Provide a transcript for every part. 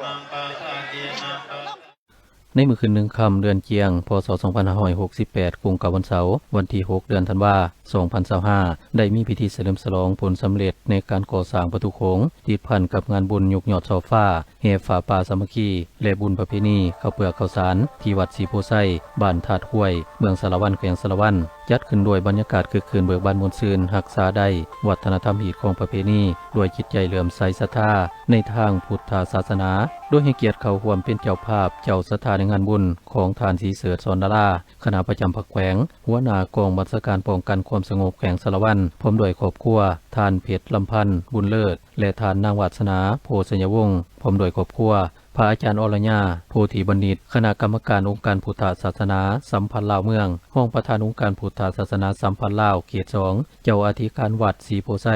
ในมื้อคืน1 ค่ำเดือนเจียงพศ2568กรุงกับวันเสาร์วันที่6เดือนธันวาคม2025ได้มีพิธีเฉลิมฉลองผลสำเร็จในการก่อสร้างประตูโขงติดพันกับงานบุญยกยอดช่อฟ้าแห่ฝาป่าสามัคคีและบุญประเพณีข้าวเปลือกข้าวสารที่วัดศรีโพไซบ้านถาดห้วยเมืองสารวัตรแขวงสารวัตรจัดขึ้นโดยบรรยากาศคึกคืนเบิกบานมวลซืนรักษาได้วัฒนธรรมหีดของประเพณีด้วยจิตใจเหลื่อมใสศรัทธาในทางพุทธศาสนาโดยให้เกียรติเข้าร่วมเป็นเจ้าภาพเจ้าศรัทธาในงานบุญของทานศรีเสริฐสอนดาราคณะประจำภาคแขวงหัวหน้ากองบัญชาการป้องกันความสงบแขวงสารวัตรพร้อมด้วยครอบครัวทานเพชรลำพันธ์บุญเลิศและทานนางวาสนาโพสัญญวงศ์พร้อมด้วยครอบครัวพระอาจารย์อรญาโพธิบัณฑิตคณะกรรมการองค์การพุทธศาสนาสัมพันธ์ลาวเมืองห้องประธานองค์การพุทธศาสนาสัมพันธ์ลาวเขต2เจ้าอธิการวัดศรีโพไซ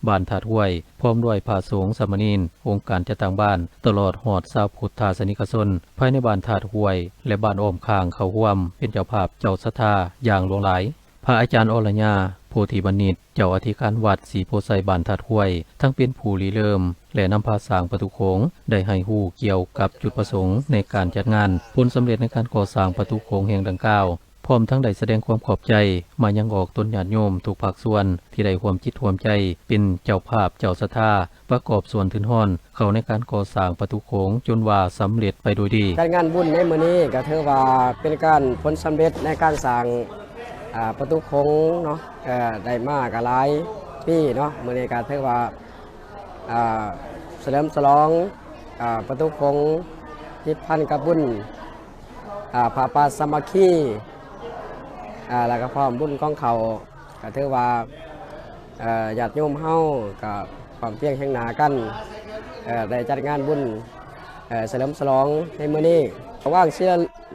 บ้านถาดห้วยพร้อมด้วยพระสงฆ์สามเณรองค์การจัดตั้งบ้านตลอดหอดชาวพุทธศาสนิกชนภายในบ้านถาดห้วยและบ้านอ้อมข้างเข้าร่วมเป็นเจ้าภาพเจ้าศรัทธาอย่างหลวงหลายพระอาจารย์อรญาโพธิบัณฑิตเจ้าอธิการวัดศรีโพไซบ้านถาดห้วยทั้งเป็นผู้ริเริ่มและนำพาสร้างประตูโขงได้ให้ฮู้เกี่ยวกับจุดประสงค์ในการจัดงานผลสำเร็จในการก่อสร้างประตูโขงแห่งดังกล่าวพร้อมทั้งได้แสดงความขอบใจมายังออกตนญาติโยมทุกภาคส่วนที่ได้ร่วมจิตร่วมใจเป็นเจ้าภาพเจ้าศรัทธาประกอบส่วนถึงห้อนเข้าในการก่อสร้างประตูโขงจนว่าสำเร็จไปโดยดีการงานบุญในมื้อนี้ก็ถือว่าเป็นการผลสำเร็จในการสร้างประตูโขงเนาะได้มากหลายปีเนาะมื้อนี้ก็ถือว่าเฉลิมฉลองประตูโขงติดพันกับบุญพระป่าสามัคคีแล้วก็พร้อมบุญของเขาก็ถือว่าญาติโยมเฮาก็ความเพียงแห่งหนากันได้จัดงานบุญเฉลิมฉลองในมื้อนี้ว่างเชื่อ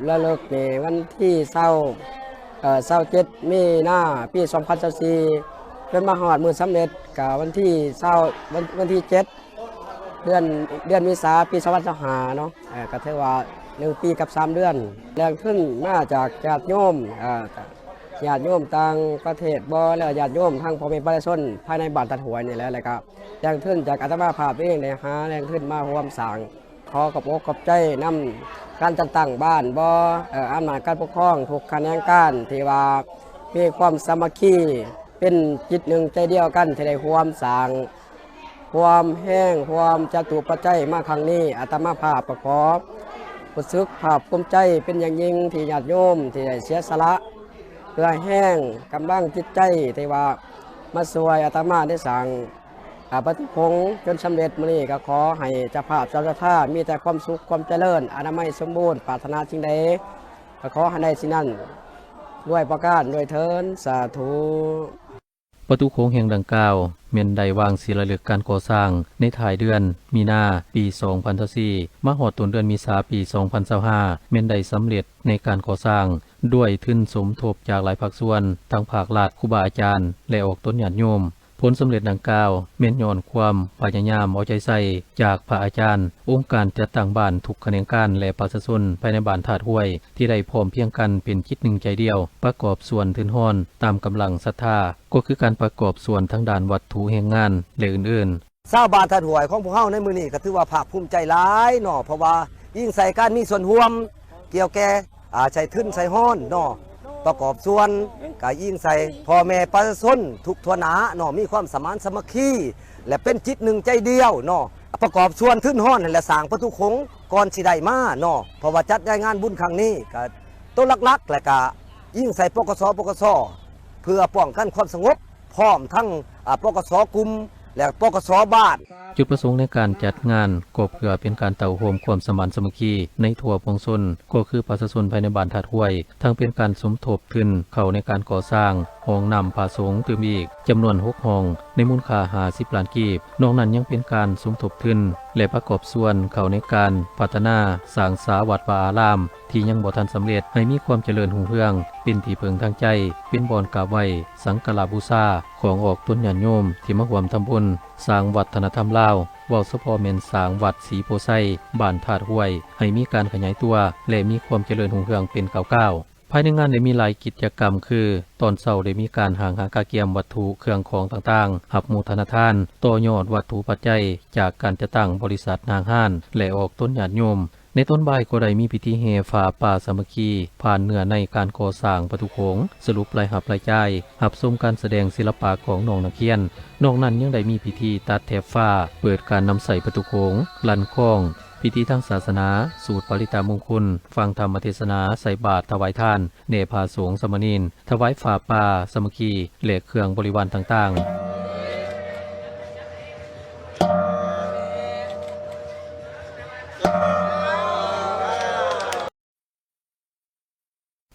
ระลึกในวันที่27 มีนาปี 2024เป็นมาฮอดมื้อสำเร็จก็วันที่7เดือนเมษายนปี2025เนาะก็ถือว่า1 ปีกับ 3 เดือนแรงขึ้นมาจากญาติโยมต่างประเทศบ่แล้วญาติโยมทางพ่อแม่ประชาชนภายในบ้านตัดหัวนี่แหละแล้วก็แรงขึ้นจากอาตมาภาพเองได้หาแรงขึ้นมาร่วมสร้างขอกับอกกับใจนำการจัดตั้งบ้านบ่อำนาจการปกครองทุกแขนงการที่ว่ามีความสามัคคีเป็นจิตหนึ่งใจเดียวกันที่ได้ร่วมสร้างความแห้งความจตุปัจจัยมาครั้งนี้อาตมาภาพประกอบรู้สึกภาพภูมิใจเป็นอย่างยิ่งที่ญาติโยมที่ได้เสียสละเพื่อแห้งกำลังจิตใจที่ว่ามาสวยอาตมาได้สั่งประตูโขงจนสำเร็จมื้อนี้ก็ขอให้เจ้าภาพเจ้าศรัทธามีแต่ความสุขความเจริญอนามัยสมบูรณ์ปรารถนาสิ่งใดก็ขอให้ได้สิ่งนั้นด้วยประการด้วยเถิดสาธุประตูโขงแห่งดังกล่าวแม่นได้วางศิลาฤกษ์การก่อสร้างในท้ายเดือนมีนาปี2024มาฮอดต้นเดือนเมษายนปี2025แม่นได้สำเร็จในการก่อสร้างด้วยทุนสมทบจากหลายภาคส่วนทั้งภาครัฐครูบาอาจารย์และออกตนญาติโยมผลสำเร็จดังกล่าวแม่นย้อนความพยายามเอาใจใส่จากพระอาจารย์องค์การจัดตั้งบ้านทุกแขนงการและประชาชนภายในบ้านถาดห้วยที่ได้พร้อมเพียงกันเป็นจิตหนึ่งใจเดียวประกอบส่วนถึงห้อนตามกำลังศรัทธาก็คือการประกอบส่วนทั้งด้านวัตถุแห่งงานและอื่นๆชาวบ้านถาดห้วยของพวกเฮาในมื้อนี้ก็ถือว่าภาคภูมิใจหลายเนาะเพราะว่ายิ่งใส่การมีส่วนร่วมเกี่ยวแก่ใช้ทุนใส่ห้อนเนาะประกอบส่วนก็ยิ่งใส่พ่อแม่ประชาชนทุกทั่วหน้าเนาะมีความสมานสามัคคีและเป็นจิตหนึ่งใจเดียวเนาะประกอบส่วนทึ่นห้อนและสร้างประตูโขงก่อนสิได้มาเนาะเพราะว่าจัดงานบุญครั้งนี้ก็ต้นหลักๆและก็ยิ่งใส่ปกสเพื่อป้องกันความสงบพร้อมทั้งปกสกลุ่มและปกสบ้านจุดประสงค์ในการจัดงานก็เพื่อเป็นการเต่าโฮมความสมานสามัคคีในทั่วปวงชนก็คือประชาชนภายในบ้านถาดห้วยทั้งเป็นการสมทบทุนเข้าในการก่อสร้างห้องน้ำพระสงฆ์เติมอีกจำนวน6ห้องในมูลค่า50 ล้านกีบนอกนั้นยังเป็นการสมทบทุนและประกอบส่วนเข้าในการพัฒนาสร้างศาวัดวาอารามที่ยังบ่ทันสำเร็จให้มีความเจริญรุ่งเรืองเป็นที่พึ่งทางใจเป็นบ่อนกราบไหว้สังฆบูชาของออกตนญาติโยมที่มาร่วมทำบุญสร้างวัฒนธรรมลาวเว้าเฉพาะแม่นสร้างวัดศรีโพไซบ้านถาดห้วยให้มีการขยายตัวและมีความเจริญรุ่งเรืองเป็นก้าวๆ ภายในงานได้มีหลายกิจกรรมคือตอนเช้าได้มีการหางหากาเกียมวัตถุเครื่องของต่างๆหับหมู่ธนาทานต่อยอดวัตถุปัจจัยจากการจะตั้งบริษัทนางห้านและออกต้นญาติโยมในต้นบ่ายก็ได้มีพิธีแห่ฝ่าป่าสามัคคีผ่านเนื้อในการก่อสร้างประตูโขงสรุปรายหับรายจ่ายหับชมการแสดงศิลปะของน้องนักเรียนนอกนั้นยังได้มีพิธีตัดแถบฟ้าเปิดการนำใส่ประตูโขงลั่นคล้องพิธีทางศาสนาสูตรปริตามงคลฟังธรรมเทศนาใส่บาตรถวายทานเนพาสงฆ์สมณีนถวายฝ่าป่าสามัคคีและเครื่องบริวารต่างๆ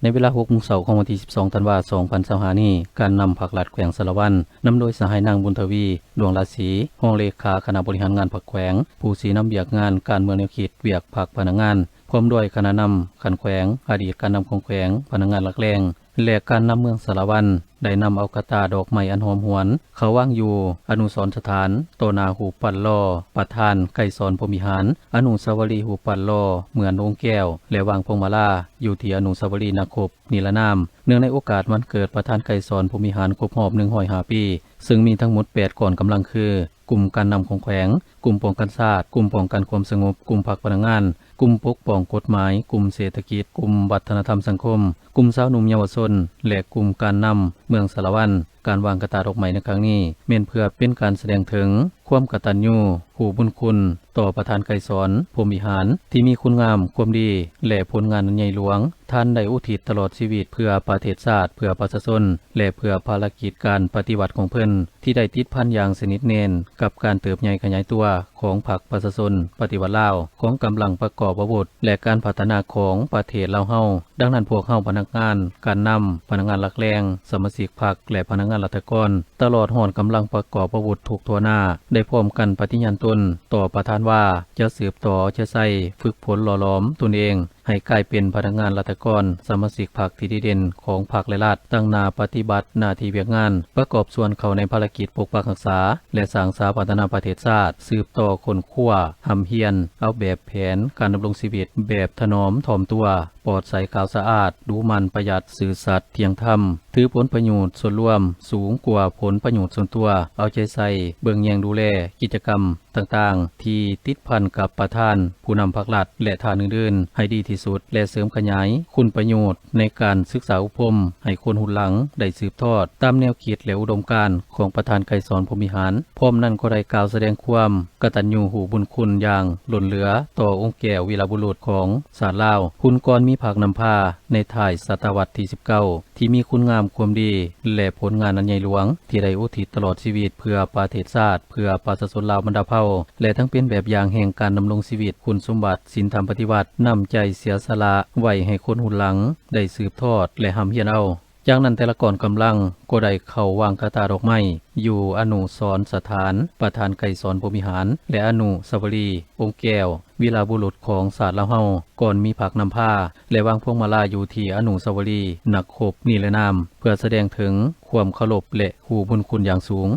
ในเวลา 6:00 น.ของวันที่ 12 ธันวาคม 2025 นี้การนำผักหลัดแขวงสารวันนำโดยสหายนางบุญทวีดวงราศีห้องเลขาคณะบริหารงานผักแขวงผู้สีนำเบียกงานการเมืองแนวคิดเวียกผักพนักงานพร้อมด้วยคณะนำขันแขวงอดีตการนำของแขวงพนักงานหลักแรงและการนำเมืองสารวันได้นำเอากระตาดอกไม้อันหอมหวนเขาว่างอยู่อนุสรณ์สถานโตนาหูปันลอประธานไก่สอนพรหมิหารอนุสาวรีย์หูปันลอเมืององค์แก้วและวางพวงมาลาอยู่ที่อนุสาวรีย์นาคบนิรนามเนื่องในโอกาสวันเกิดประธานไก่สอนพรหมิหารครบรอบ105 ปีซึ่งมีทั้งหมด8ก่อนกำลังคือกลุ่มการนำของแขวงกลุ่มป้องกันชาติกลุ่มป้องกันความสงบกลุ่มพรรคพนักงานกลุ่มปกป้องกฎหมายกลุ่มเศรษฐกิจกลุ่มวัฒนธรรมสังคมกลุ่มสาวหนุ่มเยาวชนและกลุ่มการนำเมืองสารวันการวางกระตาดอกไม้ในครั้งนี้เม่นเพื่อเป็นการแสดงถึงความกตัญญูผู้บุญคุณต่อประธานไกรสอนพรหมิหารที่มีคุณงามความดีและผลงานอันใหญ่หลวงท่านได้อุทิศตลอดชีวิตเพื่อประเทศชาติเพื่อประชาชนและเพื่อภารกิจการปฏิบัติของเพิ่นที่ได้ติดพันอย่างสนิทแน่นกับการเติบใหญ่ขยายตัวของพรรคประชาชนปฏิวัติลาวของกำลังประกอบอาวุธและการพัฒนาของประเทศลาวเฮาดังนั้นพวกเฮาพนักงานการนำพนักงานหลักแรงสมาชิกพรรคและพนักงานรัฐกรตลอดหอนกำลังประกอบอาวุธทุกทั่วหน้าได้พร้อมกันปฏิญาณตนต่อประธานว่าจะสืบต่อจะใส่ฝึกฝนหล่อหลอมตนเองให้กลายเป็นพนักงานรัฐกรสมาชิกพรรคที่ดีเด่นของพรรคและรัฐตั้งหน้าปฏิบัติหน้าที่เวียกงานประกอบส่วนเข้าในภารกิจปกปักรักษาและสร้างสาพัฒนาประเทศชาติสืบต่อคนขั้วหำเฮียนเอาแบบแผนการดำรงชีวิตแบบถนอมถ่อมตัวปลอดใสขาวสะอาดดูมันประหยัดสื่อสัตย์เที่ยงธรรมถือผลประโยชน์ส่วนรวมสูงกว่าผลประโยชน์ส่วนตัวเอาใจใส่เบิ่งแยงดูแลกิจกรรมต่างๆที่ติดพันกับประธานผู้นำพรรครัฐและทานอื่นๆให้ดีที่สุดและเสริมขยายคุณประโยชน์ในการศึกษาอบรมให้คนรุ่นหลังได้สืบทอดตามแนวคิดและอุดมการณ์ของประธานไกรสอนพรหมิหารพร้อมนั้นก็ได้กล่าวแสดงความกตัญญูหูบุญคุณอย่างล้นเหลือต่อองค์แก้ววีรบุรุษของชาติลาวคุณกรมีภาคนำพาในท้ายศตวรรษที่ 19ที่มีคุณงามความดีและผลงานอันใหญ่หลวงที่ได้อุทิศตลอดชีวิตเพื่อประเทศชาติเพื่อประชาชนลาวบรรดาเผ่าและทั้งเป็นแบบอย่างแห่งการดำรงชีวิตคุณสมบัติศีลธรรมปฏิบัตินำใจเสียสละไว้ให้คนรุ่นหลังได้สืบทอดและหำเฮียนเอาจากนั้นแต่ละก่อนกำลังก็ได้เข้าวางกระตาดอกไม้อยู่อนุสรณ์สถานประธานไกรสอนพรหมิหารและอนุสาวรีย์องค์แก้ววีรบุรุษของศาสตร์ลาวเฮาก่อนมีผักนำผ้าและวางพวงมาลาอยู่ที่อนุสาวรีย์นักขบนิรนามเพื่อแสดงถึงความเคารพและหูบุญคุณอย่างสูง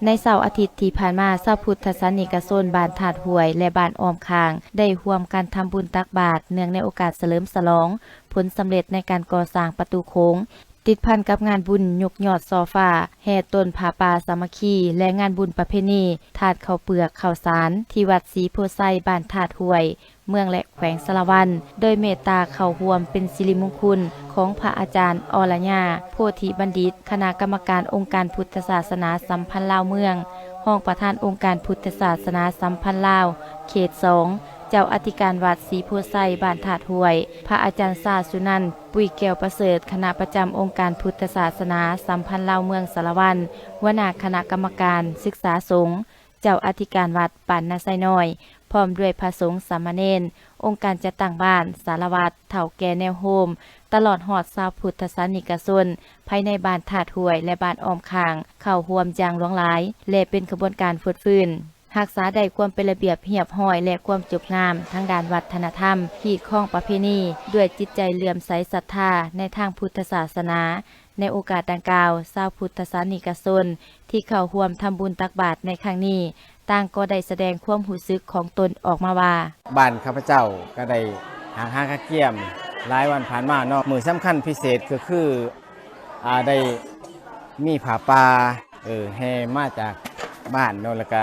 ในเสาร์อาทิตย์ที่ผ่านมาชาวพุทธศาสนิกชนบ้านถาดห้วยและบ้านอ้อมคางได้ร่วมกันทำบุญตักบาตรเนื่องในโอกาสเฉลิมฉลองผลสำเร็จในการก่อสร้างประตูโค้งติดพันกับงานบุญยกยอดซอฟ้าแห่ต้นผาป่าสามัคคีและงานบุญประเพณีถาดข้าวเปลือกข้าวสารที่วัดศรีโพไซบ้านถาดห้วยเมืองและแขวงสารวันโดยเมตตาเข้าร่วมเป็นสิริมงคลของพระอาจารย์อรญาโพธิบัณฑิตคณะกรรมการองค์การพุทธศาสนาสัมพันธ์ลาวเมืองห้องประธานองค์การพุทธศาสนาสัมพันธ์ลาวเขต2เจ้าอธิการวัดศรีโพไซบ้านถาดห้วยพระอาจารย์ศาสุนันท์ปุยแก้วประเสริฐคณะประจำองค์การพุทธศาสนาสัมพันธ์ลาวเมืองสารวันหัวหน้าคณะกรรมการศึกษาสงฆ์เจ้าอธิการวัดป่านนาไซน้อยพร้อมด้วยพระสงฆ์สามเณรองค์การจัดตั้งบ้านสารวัตรเฒ่าแก่แนวโฮมตลอดหอดชาวพุทธศาสนิกชนภายในบ้านถาดห้วยและบ้านอ้อมคางเข้าร่วมอย่างหลวงหลายและเป็นขบวนการฟื้นฟูรักษาได้ความเป็นระเบียบเรียบร้อยและความจบงามทั้งด้านวัฒนธรรมขีดข้องประเพณีด้วยจิตใจเลื่อมใสศรัทธาในทางพุทธศาสนาในโอกาสดังกล่าวชาวพุทธศาสนิกชนที่เข้าร่วมทำบุญตักบาตรในครั้งนี้ต ต่างก็ได้แสดงความรู้สึกของตนออกมาว่า บ้านข้าพเจ้าก็ได้หาเกี่ยมหลายวันผ่านมาเนาะมื้อสำคัญพิเศษก็คือได้มีผ้าป่าแห่มาจากบ้านเนาะแล้วก็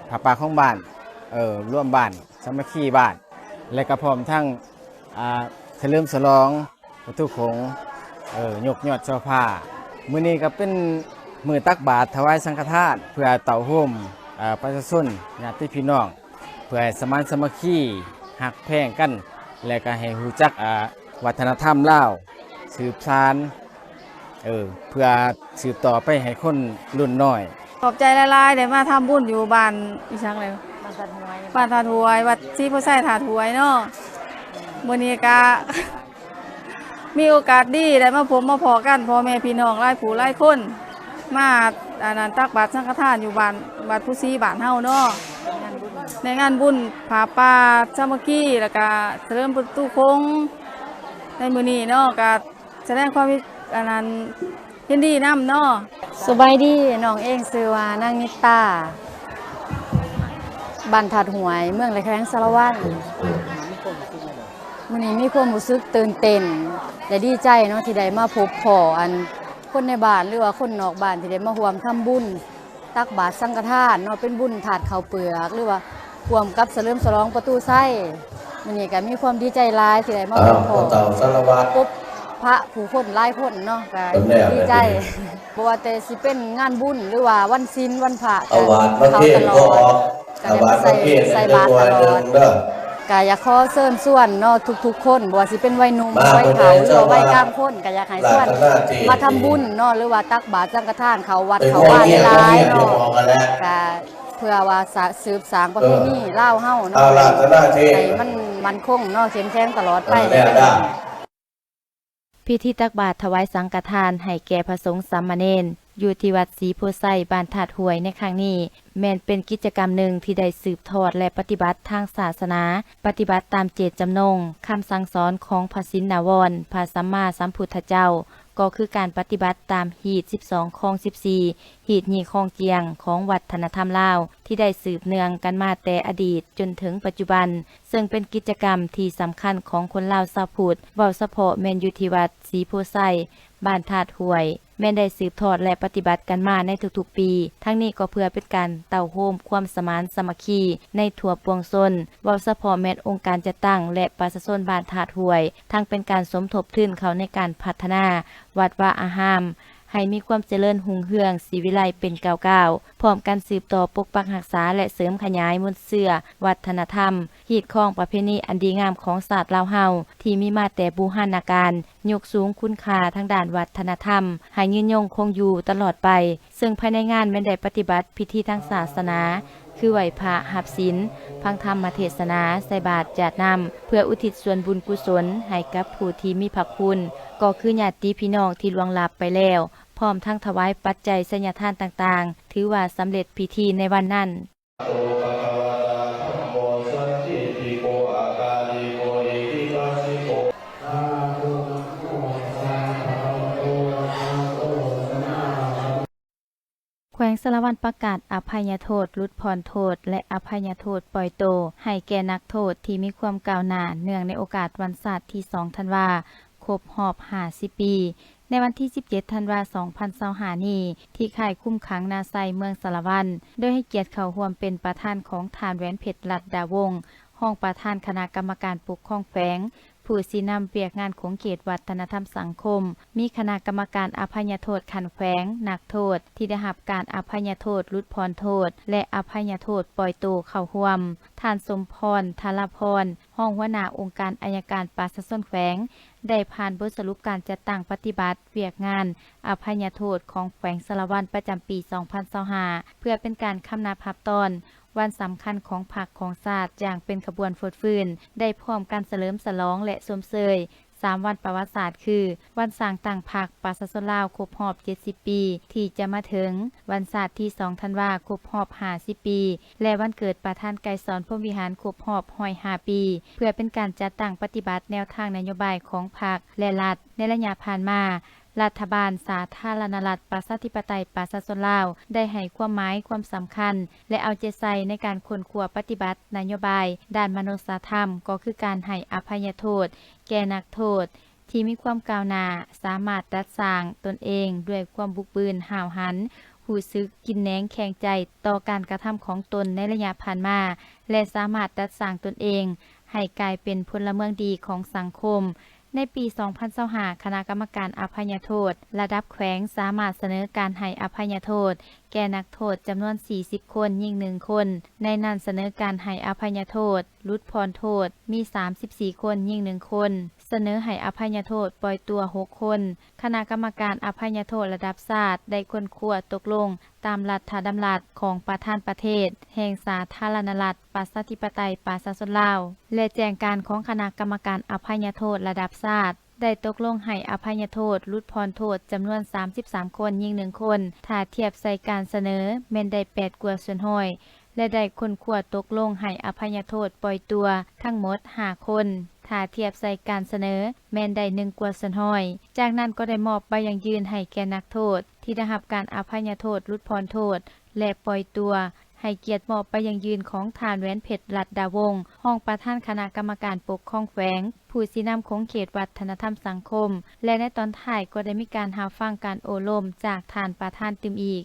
ผ้าป่าของบ้านร่วมบ้านสามัคคีบ้านและก็พร้อมทั้งเฉลิมฉลองประตูโขงยกยอดเสื้อผ้ามื้อนี้ก็เป็นมื้อตักบาตรถวายสังฆทานเพื่อเต่าห่มประชาชนญาติพี่น้องเพื่อให้สมานสามัคคีหักแพงกันและก็ให้รู้จักวัฒนธรรมลาวสืบสานเพื่อสืบต่อไปให้คนรุ่นน้อย ขอบใจหลายๆได้มาทำบุญอยู่บ้านอีชังเลยบ้านถาดหวยวัดที่พ่อไส้ถาดหวยเนาะมื้อนี้ก็ มีโอกาสดีได้มาพบมาพอกันพ่อแม่พี่น้องหลายผู้หลายคนมาตักบาตรสังฆทานอยู่บ้านวัดผู้ซีบ้านเฮาเนาะในงานบุญผาป่าสามัคคีแล้วก็เฉลิมประตูโค้งในมื้อนี้เนาะก็แสดงความยินดีนำเนาะ สบายดีน้องเองชื่อว่านางนิตาบ้านถาดหวยเมืองไรแข้งสารวัตรมื้อนี้มีความรู้สึกตื่นเต้นและดีใจเนาะที่ได้มาพบพ่อคนในบ้านหรือว่าคนนอกบ้านที่ได้มาร่วมทำบุญตักบาตรสังฆทานเนาะเป็นบุญถาดข้าวเปลือกหรือว่าร่วมกับเฉลิมฉลองประตูไส้มื้อนี้ก็มีความดีใจหลายที่ได้มาพบพ่อพบพระผู้คนหลายคนเนาะก็ดีใจบ่ว่าแต่สิเป็นงานบุญหรือว่าวันศีลวันพระก็เข้าตลอดก็ได้มาใส่บาตรตลอดก็อยากขอเชิญชวนเนาะทุกๆคนบ่ว่าสิเป็นวัยหนุ่มวัยเฒ่าหรือว่าวัยกลางคนก็อยากให้ชวนมาทำบุญเนาะหรือว่าตักบาตรสังฆทานเข้าวัดเข้าบ้านหลายเนาะก็เพื่อว่าสืบสานประเพณีลาวเฮาเนาะให้มันมั่นคงเนาะเข้มแข็งตลอดไป พิธีตักบาตรถวายสังฆทานให้แก่พระสงฆ์สามเณรอยู่ที่วัดศรีโพไซบ้านถาดหวยในครั้งนี้แม้นเป็นกิจกรรมหนึ่งที่ได้สืบทอดและปฏิบัติทางศาสนาปฏิบัติตามเจตจำนงคำสั่งสอนของพระสินนาวรพระสัมมาสัมพุทธเจ้าก็คือการปฏิบัติตามหีด12ข้อง14หีดหีข้องเจียงของวัฒนธรรมลาวที่ได้สืบเนื่องกันมาแต่อดีตจนถึงปัจจุบันซึ่งเป็นกิจกรรมที่สำคัญของคนลาวชาวพุทธเว้าเฉพาะแม่นอยู่ที่วัดศรีโพไซบ้านถาดหวยแม่นได้สืบทอดและปฏิบัติกันมาในทุกๆปีทั้งนี้ก็เพื่อเป็นการเต่าโฮมความสมานสามัคคีในทั่วปวงชนเว้าเฉพาะแม่นองค์การจัดตั้งและประชาชนบ้านถาดหวยทั้งเป็นการสมทบทุนเขาในการพัฒนาวัดวาอารามให้มีความเจริญหุ่งเฮืองศรีวิไลเป็นก้าวพร้อมกันสืบต่อปกปักรักษาและเสริมขยายมนต์เสื่อวัฒนธรรมฮีดข้องประเพณีอันดีงามของศาสตร์ลาวเฮาที่มีมาแต่บูรณาการยกสูงคุณค่าทางด้านวัฒนธรรมให้ยืนยงคงอยู่ตลอดไปซึ่งภายในงานแม้นได้ปฏิบัติพิธีทางศาสนาคือไหว้พระหับศีลฟังธรรมเทศนาใส่บาตรจาดน้ำเพื่ออุทิศส่วนบุญกุศลให้กับผู้ที่มีพระคุณก็คือญาติพี่น้องที่ล่วงลับไปแล้วพร้อมทั้งถวายปัจจัยสัญญาทานต่างๆถือว่าสำเร็จพิธีในวันนั้น แขวงสารวัตรประกาศอภัยโทษลดผ่อนโทษและอภัยโทษปล่อยโตให้แก่นักโทษที่มีความก้าวหน้าเนื่องในโอกาสวันศาสตร์ที่2ธันวาครบรอบ50 ปีในวันที่17ธันวาคม2025นี้ที่ค่ายคุ้มขังนาไซเมืองสารวัตรโดยให้เกียรติเข้าร่วมเป็นประธานของฐานแหวนเพชรลัดดาวงศ์ห้องประธานคณะกรรมการปกครองแขวงผู้สีนำเปียกงานของเขตวัฒนธรรมสังคมมีคณะกรรมการอภัยโทษขันแขวงนักโทษที่ได้รับการอภัยโทษลดผ่อนโทษและอภัยโทษปล่อยตัวเข้าร่วมท่านสมพรธารพรห้องหัวหน้าองค์การอัยการประชาชนแขวงได้ผ่านบทสรุปการจัดตั้งปฏิบัติเวียกงานอภัยโทษของแขวงสารวัตรประจำปี2025เพื่อเป็นการคำนับพับตอนวันสำคัญของพรรคของชาติอย่างเป็นขบวนฟดฟื้นได้พร้อมการเฉลิมฉลองและชมเชย3 วันประวัติศาสตร์คือวันสร้างตั้งพรรคประชาชนลาวครบรอบ70 ปีที่จะมาถึงวันศาสตร์ที่2ธันวาคมครบรอบ50 ปีและวันเกิดประธานไกรสอนพรหมวิหารครบรอบ105 ปีเพื่อเป็นการจัดตั้งปฏิบัติแนวทางนโยบายของพรรคและรัฐในระยะผ่านมา รัฐบาลสาธารณรัฐประชาธิปไตยประชาชนลาวได้ให้ความหมายความสำคัญและเอาใจใส่ในการค้นคว้าปฏิบัตินโยบายด้านมนุษยธรรมก็คือการให้อภัยโทษแก่นักโทษที่มีความก้าวหน้าสามารถดัดสร้างตนเองด้วยความบุกบืนห้าวหันรู้สึกกินแหนงแข็งใจต่อการกระทำของตนในระยะผ่านมาและสามารถดัดสร้างตนเองให้กลายเป็นพลเมืองดีของสังคมในปี 2025 คณะกรรมการอภัยโทษระดับแขวงสามารถเสนอการให้อภัยโทษแก่นักโทษจำนวน 40 คนยิ่ง1 คนในนั้นเสนอการให้อภัยโทษลดพรโทษมี 34 คนยิ่ง1 คนเสนอให้อภัยโทษปล่อยตัว 6 คนคณะกรรมการอภัยโทษระดับชาติได้ค้นคว้าตกลงตามรัฐธรรมนูญของประธานประเทศแห่งสาธารณรัฐประชาธิปไตยประชาชนลาวและแจ้งการของคณะกรรมการอภัยโทษระดับชาติได้ตกลงให้อภัยโทษลดพรโทษจำนวน 33 คนยิ่ง1 คนถ้าเทียบใส่การเสนอแม่นได้8 กว่าส่วนห้อยและได้ค้นคว้าตกลงให้อภัยโทษปล่อยตัวทั้งหมด5 คนถ้าเทียบใส่การเสนอแม่นได้1 กว่าส่วนห้อยจากนั้นก็ได้มอบใบยังยืนให้แก่นักโทษที่ได้รับการอภัยโทษลดพรโทษและปล่อยตัวให้เกียรติมอบไปยังยืนของทานแหวนเพชรลัดดาวงศ์ห้องประธานคณะกรรมการปกครองแขวงผู้สีนำของเขตวัฒนธรรมสังคมและในตอนท้ายก็ได้มีการหาฟังการโอโลมจากทานประธานติมอีก